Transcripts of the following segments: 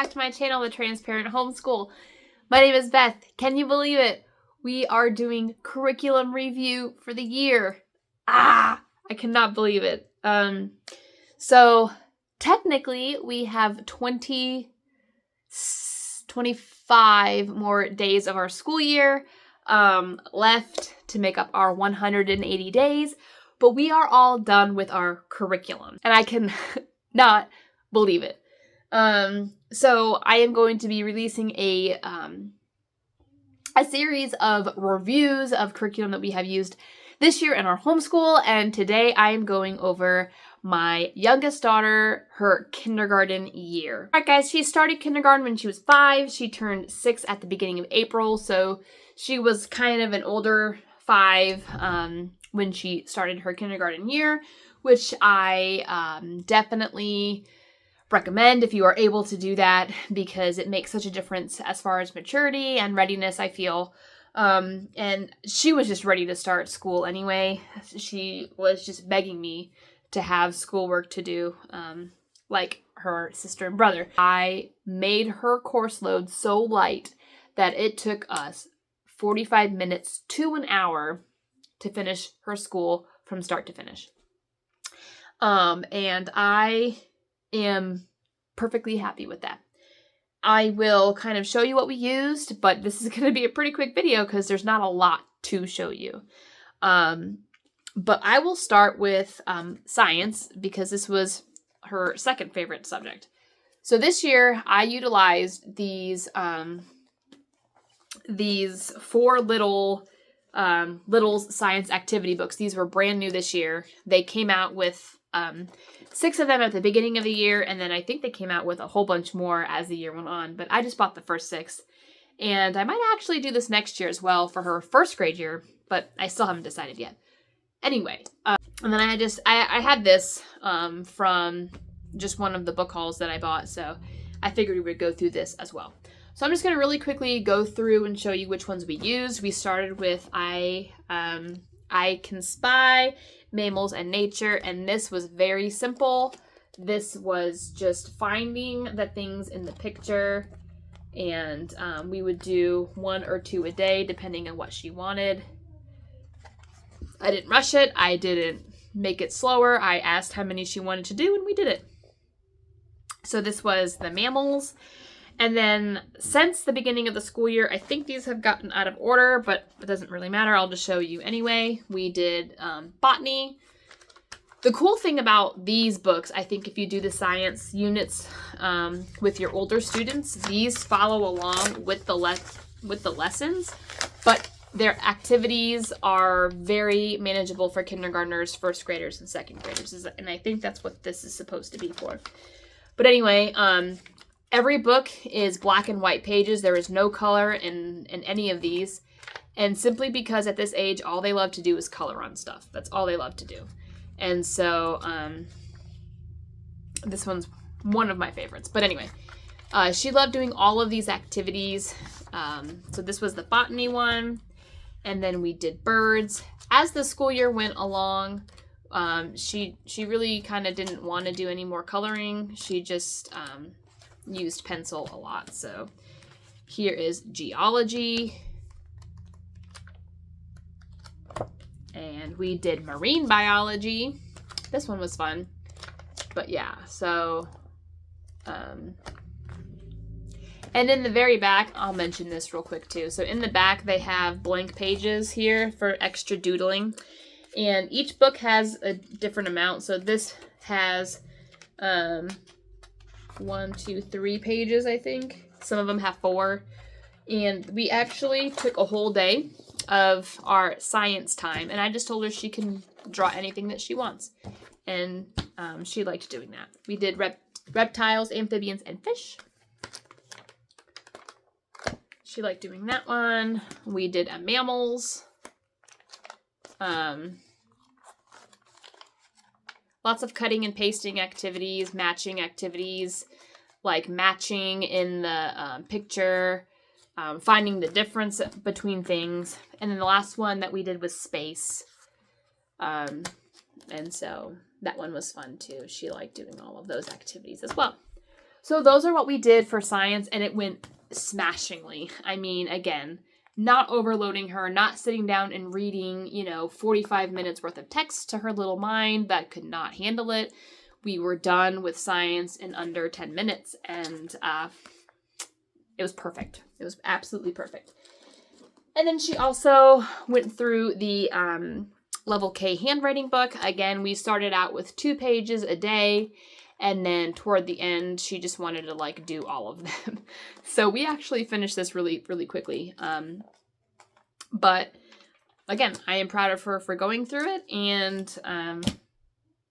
back to my channel, The Transparent Homeschool. My name is Beth. Can you believe it? We are doing curriculum review for the year. I cannot believe it. So technically we have 25 more days of our school year left to make up our 180 days, but we are all done with our curriculum, and I can not believe it. So I am going to be releasing a series of reviews of curriculum that we have used this year in our homeschool, and today I am going over my youngest daughter, her kindergarten year. All right, guys, she started kindergarten when she was 5. She turned 6 at the beginning of April, so she was kind of an older 5 when she started her kindergarten year, which I definitely recommend if you are able to do that, because it makes such a difference as far as maturity and readiness, I feel. And she was just ready to start school anyway. She was just begging me to have schoolwork to do, like her sister and brother. I made her course load so light that it took us 45 minutes to an hour to finish her school from start to finish. And I am perfectly happy with that. I will kind of show you what we used, but this is going to be a pretty quick video because there's not a lot to show you. But I will start with science, because this was her second favorite subject. So this year I utilized these 4 little science activity books. These were brand new this year. They came out with 6 of them at the beginning of the year, and then I think they came out with a whole bunch more as the year went on, but I just bought the first 6. And I might actually do this next year as well for her first grade year, but I still haven't decided yet. Anyway, and then I had this from just one of the book hauls that I bought, so I figured we would go through this as well. So I'm just going to really quickly go through and show you which ones we used. We started with I Can Spy, Mammals and Nature, and this was very simple. This was just finding the things in the picture, and we would do 1 or 2 a day depending on what she wanted. I didn't rush it. I didn't make it slower. I asked how many she wanted to do, and we did it. So this was the mammals. And then since the beginning of the school year, I think these have gotten out of order, but it doesn't really matter. I'll just show you anyway. We did botany. The cool thing about these books, I think if you do the science units with your older students, these follow along with the lessons, but their activities are very manageable for kindergartners, first graders, and second graders. And I think that's what this is supposed to be for. But anyway, every book is black and white pages. There is no color in any of these. And simply because at this age, all they love to do is color on stuff. That's all they love to do. And so this one's one of my favorites. But anyway, she loved doing all of these activities. So this was the botany one. And then we did birds. As the school year went along, she really kind of didn't want to do any more coloring. She just used pencil a lot. So here is geology, and we did marine biology. This one was fun, but yeah, so and in the very back, I'll mention this real quick too. So in the back they have blank pages here for extra doodling, and each book has a different amount. So this has 1, 2, 3 pages, I think. Some of them have 4. And we actually took a whole day of our science time, and I just told her she can draw anything that she wants. And she liked doing that. We did reptiles, amphibians, and fish. She liked doing that one. We did mammals. Lots of cutting and pasting activities, matching activities, like matching in the picture, finding the difference between things. And then the last one that we did was space. And so that one was fun too. She liked doing all of those activities as well. So those are what we did for science, and it went smashingly. I mean, again, not overloading her, not sitting down and reading, 45 minutes worth of text to her little mind that could not handle it. We were done with science in under 10 minutes, and it was perfect. It was absolutely perfect. And then she also went through the Level K handwriting book. Again, we started out with 2 pages a day, and then toward the end, she just wanted to do all of them. So we actually finished this really, really quickly. But again, I am proud of her for going through it, and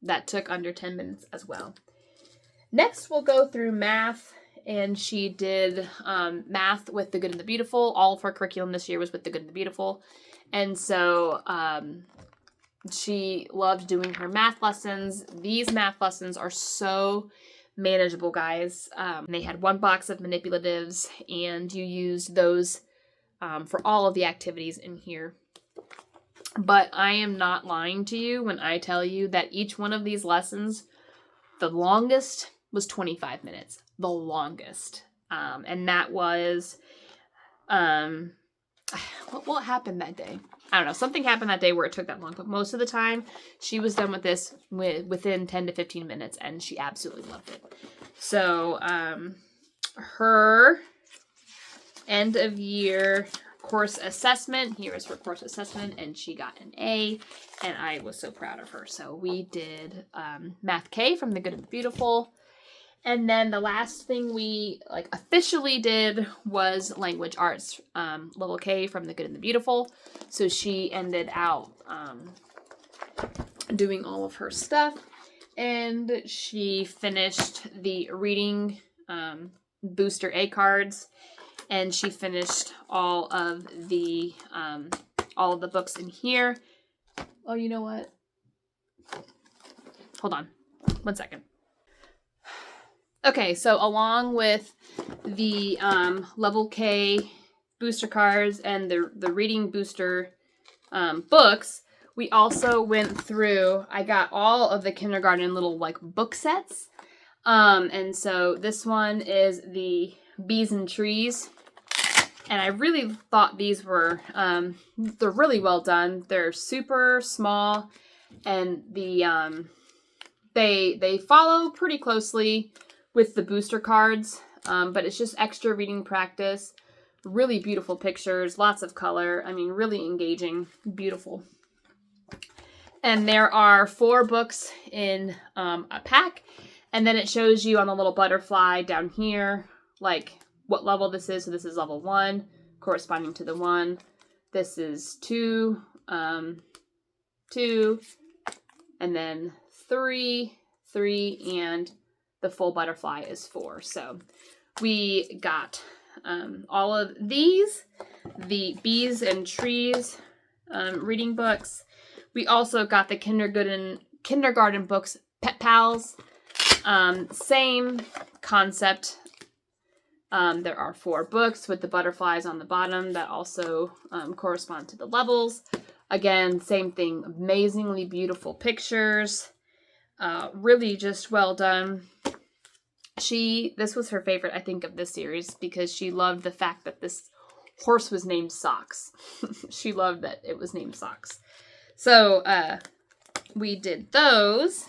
that took under 10 minutes as well. Next, we'll go through math, and she did math with The Good and the Beautiful. All of her curriculum this year was with The Good and the Beautiful. And so she loved doing her math lessons. These math lessons are so manageable, guys. They had 1 box of manipulatives, and you used those for all of the activities in here. But I am not lying to you when I tell you that each one of these lessons, the longest was 25 minutes. The longest. And that was, what happened that day? I don't know. Something happened that day where it took that long. But most of the time, she was done with this within 10 to 15 minutes. And she absolutely loved it. So, her end of year course assessment. Here is her course assessment. And she got an A. And I was so proud of her. So, we did Math K from The Good and the Beautiful. And then the last thing we officially did was language arts, level K from The Good and the Beautiful. So she ended out doing all of her stuff, and she finished the reading booster A cards, and she finished all of the books in here. Oh, you know what? Hold on, 1 second. Okay, so along with the level K booster cards and the reading booster books, we also went through, I got all of the kindergarten little book sets. And so this one is the Bees and Trees. And I really thought these were, they're really well done. They're super small, and they follow pretty closely with the booster cards, but it's just extra reading practice. Really beautiful pictures, lots of color. I mean, really engaging, beautiful. And there are 4 books in a pack, and then it shows you on the little butterfly down here, what level this is. So this is level 1, corresponding to the 1. This is 2, 2, and then 3, and the full butterfly is 4. So we got all of these, the Bees and Trees reading books. We also got the kindergarten books, Pet Pals. Same concept. There are 4 books with the butterflies on the bottom that also correspond to the levels. Again, same thing. Amazingly beautiful pictures. Really just well done. This was her favorite, I think, of this series, because she loved the fact that this horse was named Socks. She loved that it was named Socks. So, we did those.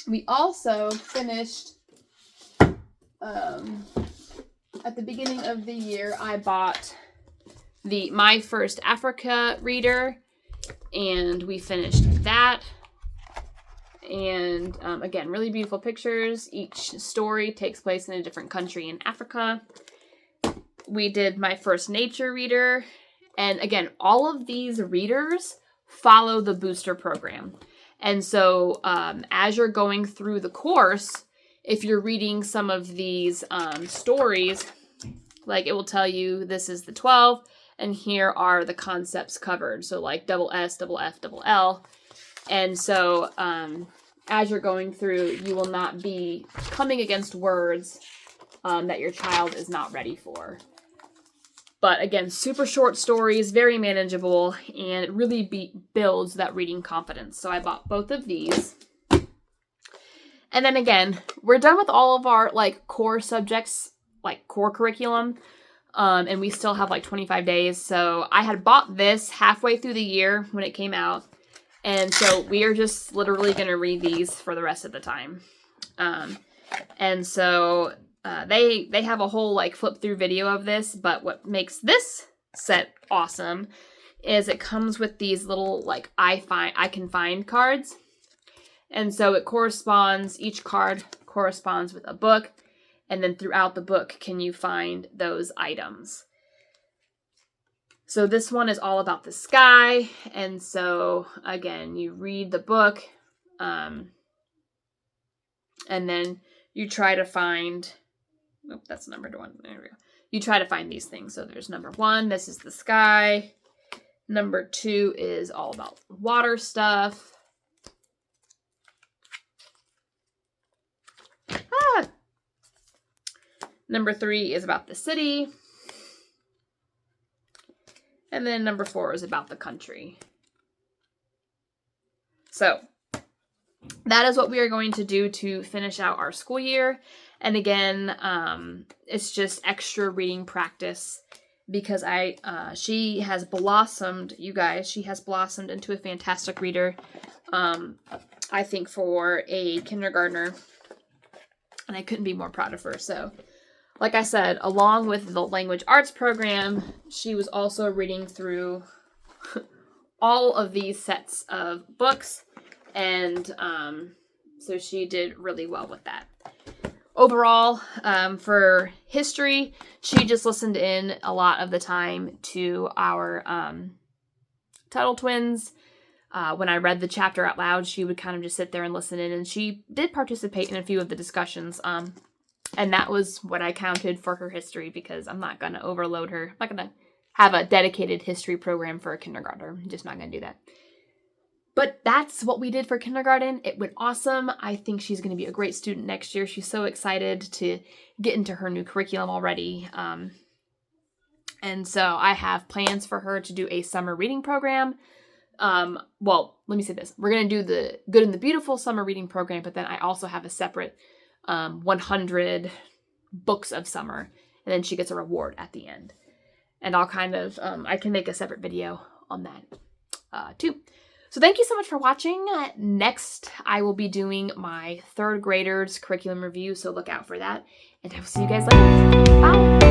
We also finished, at the beginning of the year, I bought the My First Africa reader, and we finished that. And again, really beautiful pictures. Each story takes place in a different country in Africa. We did My First Nature reader. And again, all of these readers follow the booster program. And so as you're going through the course, if you're reading some of these stories, it will tell you this is the 12, and here are the concepts covered. So double S, double F, double L. And so as you're going through, you will not be coming against words that your child is not ready for. But again, super short stories, very manageable, and it really builds that reading confidence. So I bought both of these. And then again, we're done with all of our like core subjects, like core curriculum. And we still have like 25 days. So I had bought this halfway through the year when it came out. And so we are just literally going to read these for the rest of the time. And so they have a whole like flip through video of this. But what makes this set awesome is it comes with these little like I can find cards. And so it corresponds, each card corresponds with a book. And then throughout the book, can you find those items? So this one is all about the sky. And so, again, you read the book. And then you try to find... Oh, that's number 1. There we go. You try to find these things. So there's number 1. This is the sky. Number 2 is all about water stuff. Number 3 is about the city. And then number 4 is about the country. So that is what we are going to do to finish out our school year. And again, it's just extra reading practice because she has blossomed, you guys, she has blossomed into a fantastic reader. I think for a kindergartner, and I couldn't be more proud of her. So like I said, along with the language arts program, she was also reading through all of these sets of books. And so she did really well with that. Overall, for history, she just listened in a lot of the time to our Tuttle twins. When I read the chapter out loud, she would kind of just sit there and listen in. And she did participate in a few of the discussions. And that was what I counted for her history because I'm not going to overload her. I'm not going to have a dedicated history program for a kindergartner. I'm just not going to do that. But that's what we did for kindergarten. It went awesome. I think she's going to be a great student next year. She's so excited to get into her new curriculum already. And so I have plans for her to do a summer reading program. Well, let me say this. We're going to do the Good and the Beautiful summer reading program, but then I also have a separate 100 books of summer, and then she gets a reward at the end. And I'll kind of, I can make a separate video on that too. So thank you so much for watching. Next, I will be doing my 3rd graders curriculum review, so look out for that. And I will see you guys later. Bye!